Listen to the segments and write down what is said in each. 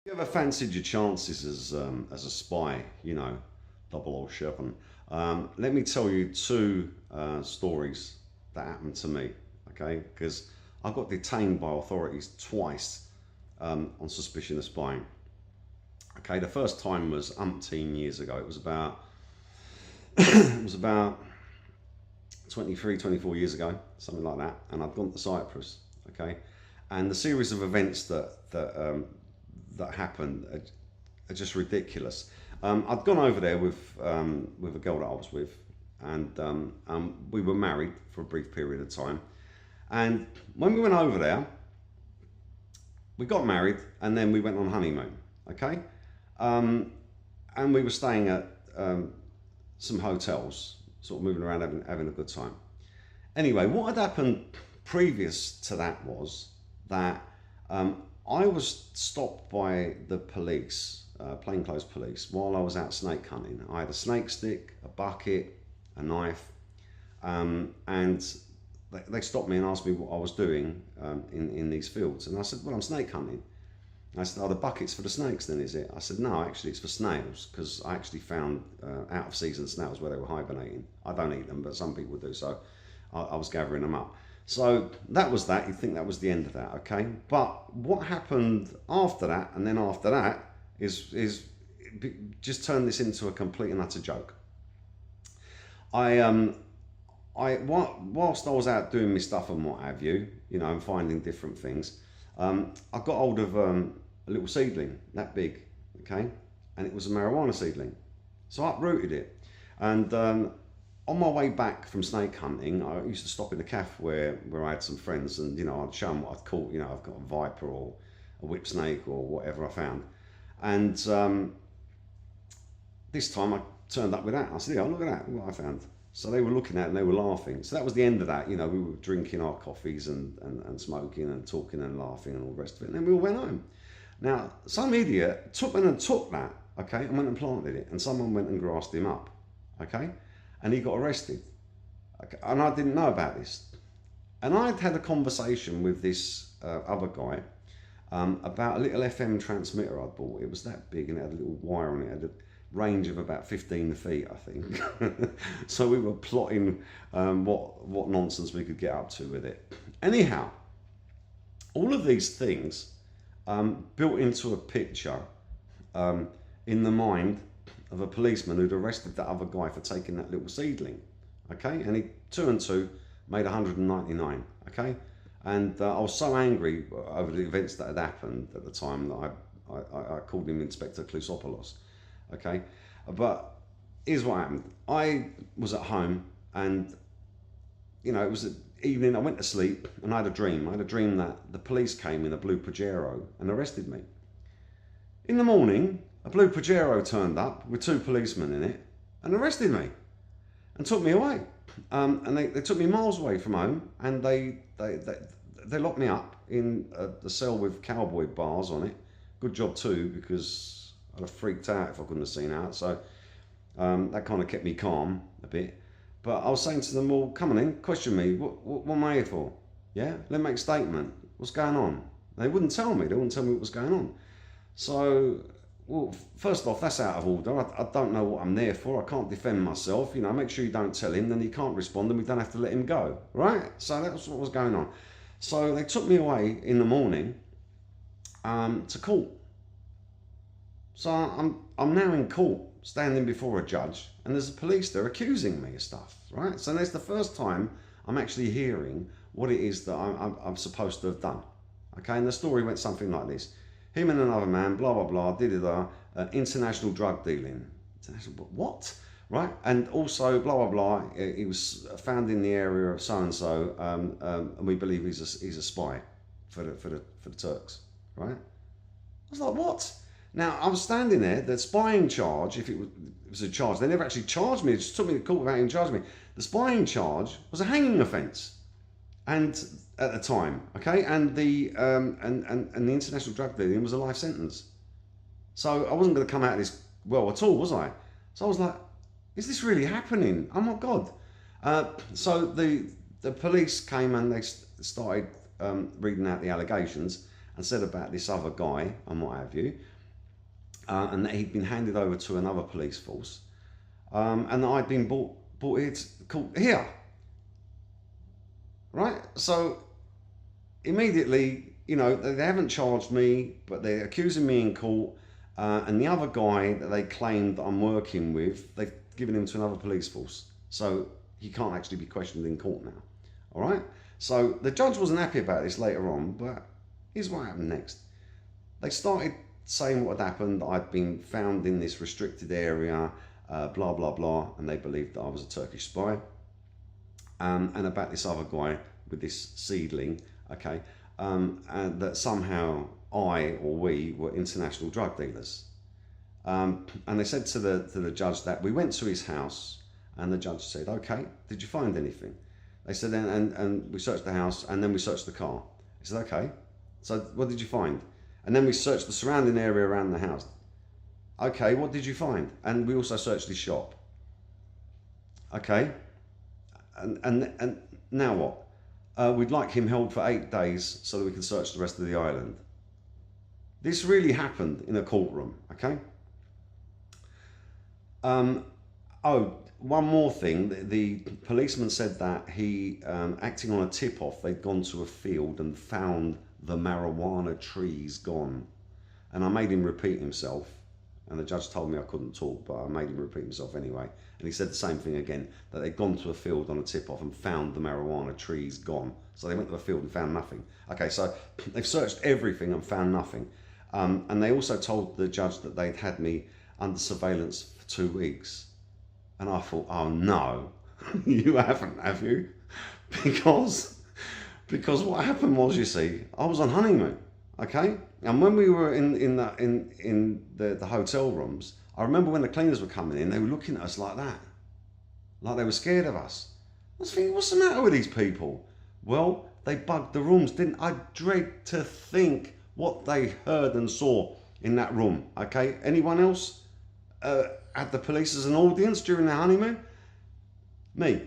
You ever fancied your chances as a spy? You know, 007. Let me tell you two stories that happened to me. Okay, because I got detained by authorities twice on suspicion of spying. Okay, the first time was umpteen years ago. It was about 23, 24 years ago, something like that, and I'd gone to Cyprus. Okay, and the series of events that happened are just ridiculous. I'd gone over there with a girl that I was with, and we were married for a brief period of time. And when we went over there, we got married, and then we went on honeymoon. Okay, um, and we were staying at some hotels, sort of moving around, having a good time. Anyway, what had happened previous to that was that I was stopped by the police, plainclothes police, while I was out snake hunting. I had a snake stick, a bucket, a knife, and they stopped me and asked me what I was doing in these fields. And I said, well, I'm snake hunting. I said, oh, the bucket's for the snakes then, is it? I said, no, actually it's for snails, because I actually found out of season snails where they were hibernating. I don't eat them, but some people do, so I was gathering them up. So that was that. You'd think that was the end of that, okay? But what happened after that, and then after that, is just turned this into a complete and utter joke. I whilst I was out doing my stuff and what have you, and finding different things, I got hold of a little seedling that big, okay, and it was a marijuana seedling. So I uprooted it, and on my way back from snake hunting, I used to stop in the cafe where I had some friends, and I'd show them what I'd caught. I've got a viper or a whip snake or whatever I found, and this time I turned up with that. I said, "Yeah, look at that, what I found." So they were looking at it and they were laughing. So that was the end of that. We were drinking our coffees and smoking and talking and laughing and all the rest of it. And then we all went home. Now, some idiot took that, okay, and went and planted it. And someone went and grassed him up, okay? And he got arrested. Okay? And I didn't know about this. And I'd had a conversation with this other guy about a little FM transmitter I'd bought. It was that big and it had a little wire on it. It had a range of about 15 feet, I think. So we were plotting what nonsense we could get up to with it. Anyhow, all of these things built into a picture in the mind of a policeman who'd arrested that other guy for taking that little seedling. Okay, and he two and two made 199. Okay, and I was so angry over the events that had happened at the time that I called him Inspector Clousopoulos. Okay, but here's what happened. I was at home, and it was the evening. I went to sleep and I had a dream. I had a dream that the police came in a blue Pajero and arrested me. In the morning, a blue Pajero turned up with two policemen in it and arrested me and took me away. And they took me miles away from home, and they locked me up in a cell with cowboy bars on it. Good job too, because I'd have freaked out if I couldn't have seen out. So that kind of kept me calm a bit. But I was saying to them, well, come on in, question me. What am I here for? Yeah, let me make a statement. What's going on? They wouldn't tell me. They wouldn't tell me what was going on. So, well, first off, that's out of order. I don't know what I'm there for. I can't defend myself. Make sure you don't tell him. Then he can't respond, and we don't have to let him go. Right? So that's what was going on. So they took me away in the morning to court. So I'm now in court, standing before a judge, and there's the police there accusing me of stuff, right? So that's the first time I'm actually hearing what it is that I'm supposed to have done, okay? And the story went something like this: him and another man, blah blah blah, did international drug dealing. What? Right? And also blah blah blah. He was found in the area of so and so, and we believe he's a spy for the Turks, right? I was like, what? Now, I was standing there, the spying charge, if it was a charge, they never actually charged me, they just took me to court without even charging me. The spying charge was a hanging offence, and at the time, okay, and the international drug dealing was a life sentence. So I wasn't going to come out of this well at all, was I? So I was like, is this really happening? Oh my God. So the police came and they started reading out the allegations and said about this other guy and what have you. and that he'd been handed over to another police force, and that I'd been brought here to court here. Right? So immediately, you know, they haven't charged me, but they're accusing me in court, and the other guy that they claimed that I'm working with, they've given him to another police force. So he can't actually be questioned in court now. All right? So the judge wasn't happy about this later on, but here's what happened next. They started saying what had happened. I'd been found in this restricted area, blah, blah, blah, and they believed that I was a Turkish spy. And about this other guy with this seedling, okay, and that somehow I or we were international drug dealers. And they said to the judge that we went to his house, and the judge said, okay, did you find anything? They said, and we searched the house, and then we searched the car. He said, okay, so what did you find? And then we searched the surrounding area around the house. Okay, what did you find? And we also searched his shop. Okay. And now what? We'd like him held for 8 days so that we can search the rest of the island. This really happened in a courtroom, okay? One more thing. The policeman said that he, acting on a tip-off, they'd gone to a field and found the marijuana trees gone. And I made him repeat himself. And the judge told me I couldn't talk, but I made him repeat himself anyway. And he said the same thing again, that they'd gone to a field on a tip-off and found the marijuana trees gone. So they went to the field and found nothing. Okay, so they've searched everything and found nothing. And they also told the judge that they'd had me under surveillance for 2 weeks. And I thought, oh no, you haven't, have you? Because what happened was, you see, I was on honeymoon. Okay, and when we were in the hotel rooms, I remember when the cleaners were coming in, they were looking at us like that, like they were scared of us. I was thinking, what's the matter with these people? Well, they bugged the rooms, didn't I? Dread to think what they heard and saw in that room. Okay, anyone else had the police as an audience during their honeymoon? Me.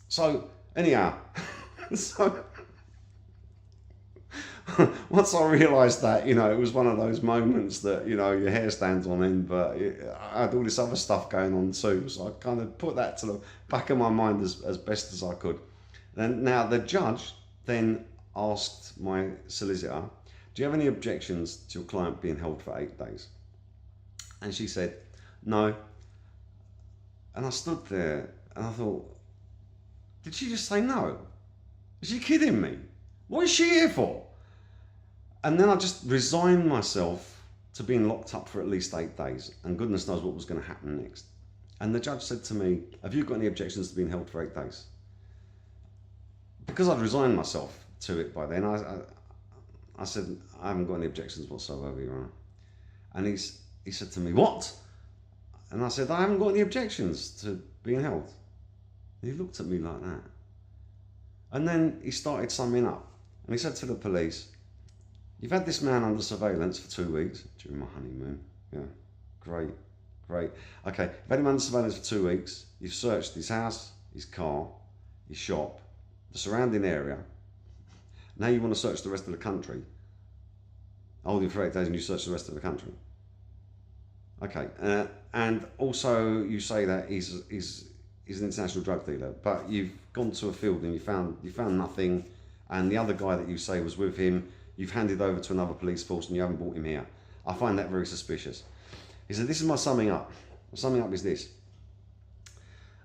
So anyhow, so. Once I realised that, you know, it was one of those moments that, you know, your hair stands on end, but I had all this other stuff going on too. So I kind of put that to the back of my mind as best as I could. And now the judge then asked my solicitor, do you have any objections to your client being held for 8 days? And she said, no. And I stood there and I thought, did she just say no? Is she kidding me? What is she here for? And then I just resigned myself to being locked up for at least 8 days, and goodness knows what was going to happen next. And the judge said to me, have you got any objections to being held for 8 days? Because I'd resigned myself to it by then, I said, I haven't got any objections whatsoever, Your Honour. And he said to me, what? And I said, I haven't got any objections to being held. And he looked at me like that. And then he started summing up. And he said to the police, you've had this man under surveillance for 2 weeks during my honeymoon. Yeah, great. Okay, you've had him under surveillance for 2 weeks. You've searched his house, his car, his shop, the surrounding area. Now you want to search the rest of the country. Hold him for 8 days and you search the rest of the country. Okay, and also you say that he's an international drug dealer, but you've gone to a field and you found nothing, and the other guy that you say was with him, you've handed over to another police force and you haven't brought him here. I find that very suspicious. He said, this is my summing up. My summing up is this.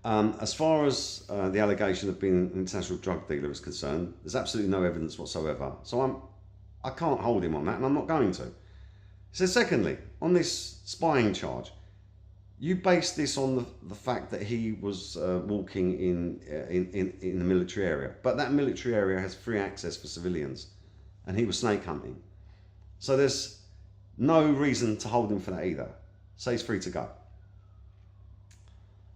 As far as the allegation of being an international drug dealer is concerned, there's absolutely no evidence whatsoever. So I can't hold him on that, and I'm not going to. He said, secondly, on this spying charge, you base this on the fact that he was walking in the military area, but that military area has free access for civilians, and he was snake hunting. So there's no reason to hold him for that either. So he's free to go.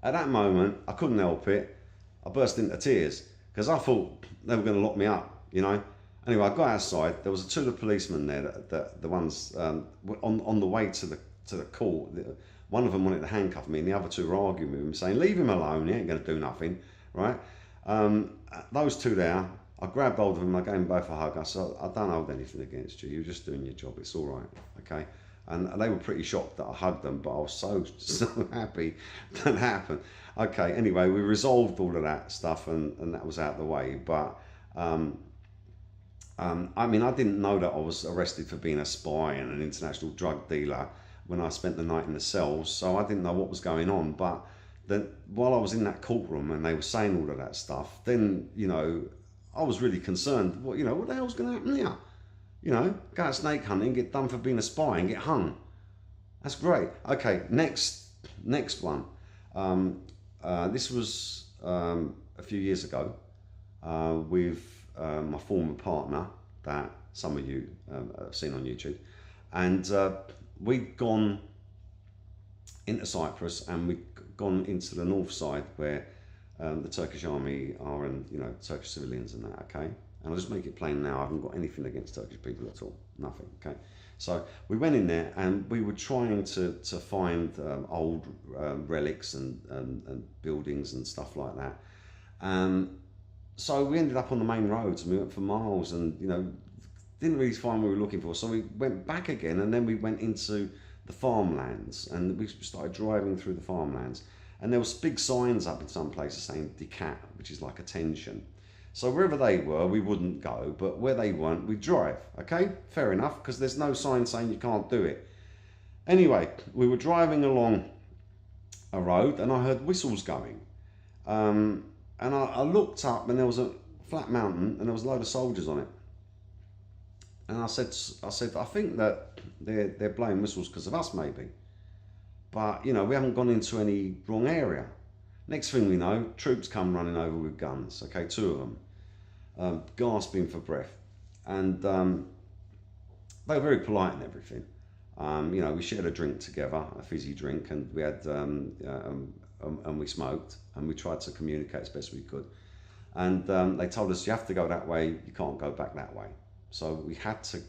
At that moment, I couldn't help it. I burst into tears because I thought they were going to lock me up, you know. Anyway, I got outside. There was two of the policemen there, the ones on the way to the court. One of them wanted to handcuff me, and the other two were arguing with him, saying, leave him alone, he ain't going to do nothing, right? Those two there, I grabbed hold of them, I gave them both a hug. I said, I don't hold anything against you, you're just doing your job, it's all right, okay? And they were pretty shocked that I hugged them, but I was so happy that happened. Okay, anyway, we resolved all of that stuff, and that was out of the way. But I mean, I didn't know that I was arrested for being a spy and an international drug dealer when I spent the night in the cells, so I didn't know what was going on. But then, while I was in that courtroom and they were saying all of that stuff, then, you know, I was really concerned. What, you know, what the hell's going to happen here? You know, go out snake hunting, get done for being a spy, and get hung. That's great. Okay, next one. This was a few years ago with my former partner that some of you have seen on YouTube, and we'd gone into Cyprus, and we'd gone into the north side where the Turkish army are, and, you know, Turkish civilians and that. Okay, and I'll just make it plain now, I haven't got anything against Turkish people at all, nothing. Okay, so we went in there and we were trying to find old relics and buildings and stuff like that. So we ended up on the main roads and we went for miles, and, you know, didn't really find what we were looking for. So we went back again, and then we went into the farmlands, and we started driving through the farmlands, and there was big signs up in some places saying Dikkat, which is like attention. So wherever they were, we wouldn't go, but where they weren't, we'd drive. Okay, fair enough, because there's no sign saying you can't do it. Anyway, we were driving along a road, and I heard whistles going. And I looked up, and there was a flat mountain, and there was a load of soldiers on it. And I said, I think that they're blowing whistles because of us, maybe. But, you know, we haven't gone into any wrong area. Next thing we know, troops come running over with guns. Okay, 2 of them, gasping for breath, and they were very polite and everything. You know, we shared a drink together, a fizzy drink, and we had and we smoked, and we tried to communicate as best we could. And they told us, you have to go that way, you can't go back that way. So we had to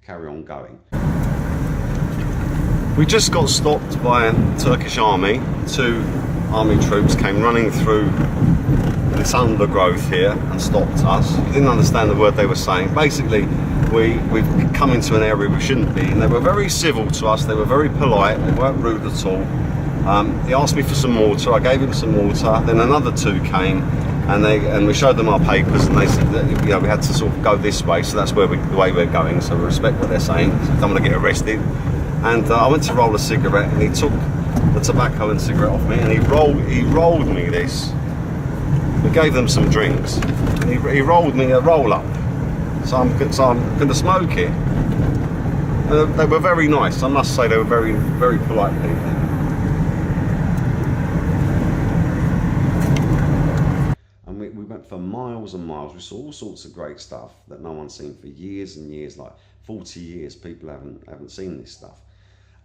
carry on going. We just got stopped by a Turkish army. 2 army troops came running through this undergrowth here and stopped us. We didn't understand the word they were saying. Basically, we've come into an area we shouldn't be, and they were very civil to us, they were very polite, they weren't rude at all. He asked me for some water, I gave him some water, then another 2 came, and we showed them our papers, and they said that, you know, we had to sort of go this way, so that's where the way we're going, so we respect what they're saying, so don't want to get arrested. And I went to roll a cigarette, and he took the tobacco and cigarette off me, and he rolled me this. We gave them some drinks, and he rolled me a roll up, so I'm going to smoke it. They were very nice, I must say, they were very, very polite people. And we went for miles and miles. We saw all sorts of great stuff that no one's seen for years and years, like 40 years. People haven't seen this stuff.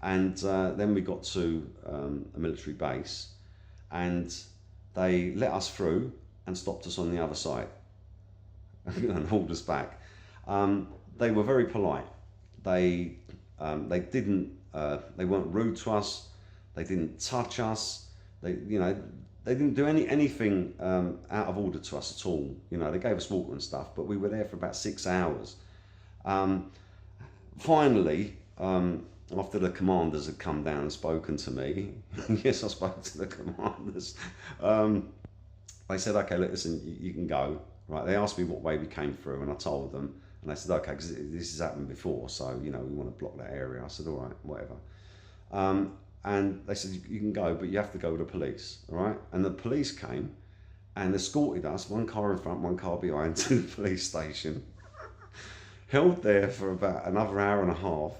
And then we got to a military base, and they let us through and stopped us on the other side and hauled us back. They were very polite. They weren't rude to us. They didn't touch us. They didn't do anything out of order to us at all. You know, they gave us water and stuff, but we were there for about 6 hours. Finally, after the commanders had come down and spoken to me, yes, I spoke to the commanders. They said, okay, look, listen, you can go. Right? They asked me what way we came through, and I told them, and they said, okay, because this has happened before, so, you know, we want to block that area. I said, all right, whatever. And they said, you can go, but you have to go with the police, all right? And the police came and escorted us, 1 car in front, 1 car behind, to the police station. Held there for about another hour and a half,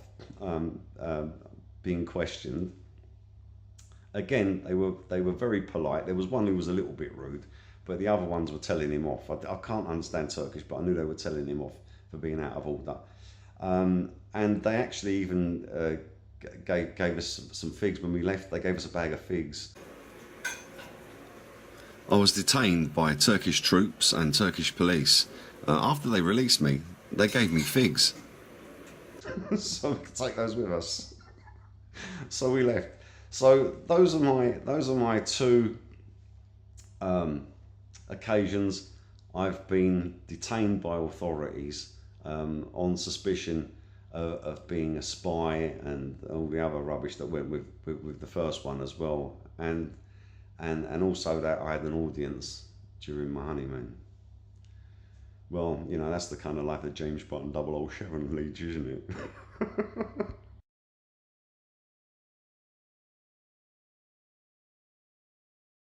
being questioned. Again, they were very polite. There was one who was a little bit rude, but the other ones were telling him off. I can't understand Turkish, but I knew they were telling him off for being out of order. And they actually even gave us some figs when we left. They gave us a bag of figs. I was detained by Turkish troops and Turkish police. After they released me, they gave me figs. So we could take those with us. So we left. So those are my 2 occasions I've been detained by authorities on suspicion of being a spy and all the other rubbish that went with the first one as well, and also that I had an audience during my honeymoon. Well, that's the kind of life that James Bond 007 leads, isn't it?